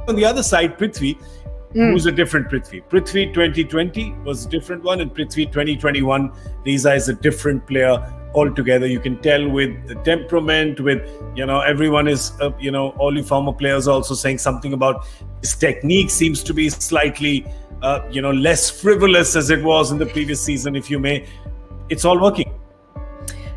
on the other side, Prithvi, who's a different Prithvi. Prithvi 2020 was a different one, and Prithvi 2021, Riza is a different player altogether. You can tell with the temperament, with, everyone is, all your former players are also saying something about his technique seems to be slightly, less frivolous as it was in the previous season, if you may. It's all working.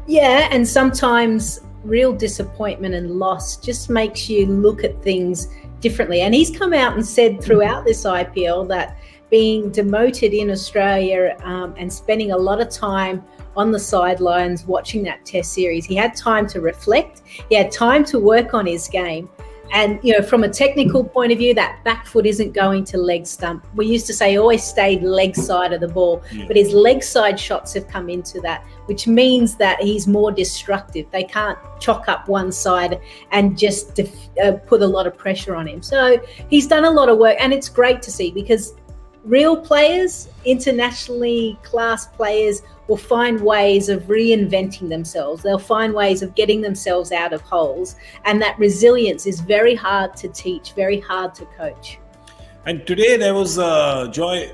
Yeah, and sometimes real disappointment and loss just makes you look at things differently. And he's come out and said throughout this IPL that being demoted in Australia and spending a lot of time on the sidelines watching that test series, he had time to reflect, he had time to work on his game. And, from a technical point of view, that back foot isn't going to leg stump. We used to say always stayed leg side of the ball, but his leg side shots have come into that, which means that he's more destructive. They can't chalk up one side and just put a lot of pressure on him. So he's done a lot of work, and it's great to see, because real players, internationally class players, will find ways of reinventing themselves. They'll find ways of getting themselves out of holes. And that resilience is very hard to teach, very hard to coach. And today there was Joy,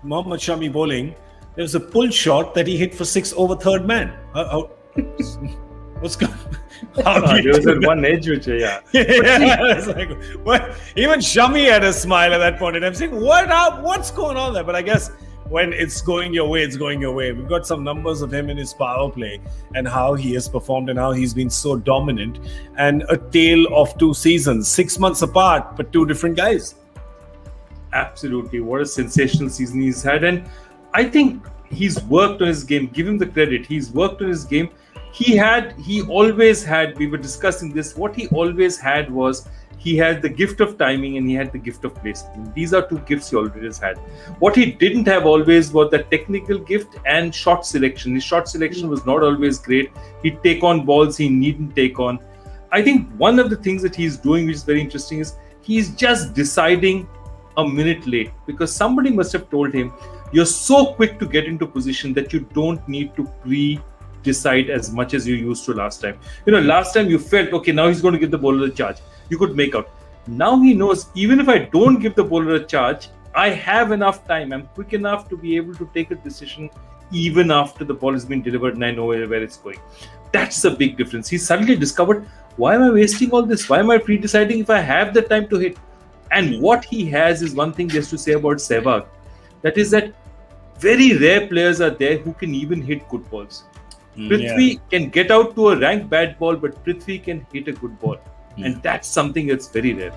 Mohammad Shami bowling. There was a pull shot that he hit for 6 over third man. What's going on? There was that one edge which, It's like, what? Even Shami had a smile at that point. And I'm saying, what's going on there? But I guess when it's going your way, it's going your way. We've got some numbers of him in his power play and how he has performed and how he's been so dominant. And a tale of 2 seasons, 6 months apart, but 2 different guys. Absolutely. What a sensational season he's had. And I think he's worked on his game. Give him the credit. He's worked on his game. He always had, we were discussing this, what he always had was, he had the gift of timing and he had the gift of placement. These are 2 gifts he always had. What he didn't have always was the technical gift and shot selection. His shot selection was not always great. He'd take on balls he needn't take on. I think one of the things that he's doing, which is very interesting, is he's just deciding a minute late, because somebody must have told him, you're so quick to get into position that you don't need to decide as much as you used to last time. Last time you felt, okay, now he's going to give the bowler a charge. You could make out. Now he knows, even if I don't give the bowler a charge, I have enough time. I'm quick enough to be able to take a decision even after the ball has been delivered and I know where it's going. That's a big difference. He suddenly discovered, why am I wasting all this? Why am I pre-deciding if I have the time to hit? And what he has is one thing just to say about Sehwag. That is that very rare players are there who can even hit good balls. Prithvi can get out to a rank bad ball, but Prithvi can hit a good ball. And that's something that's very rare.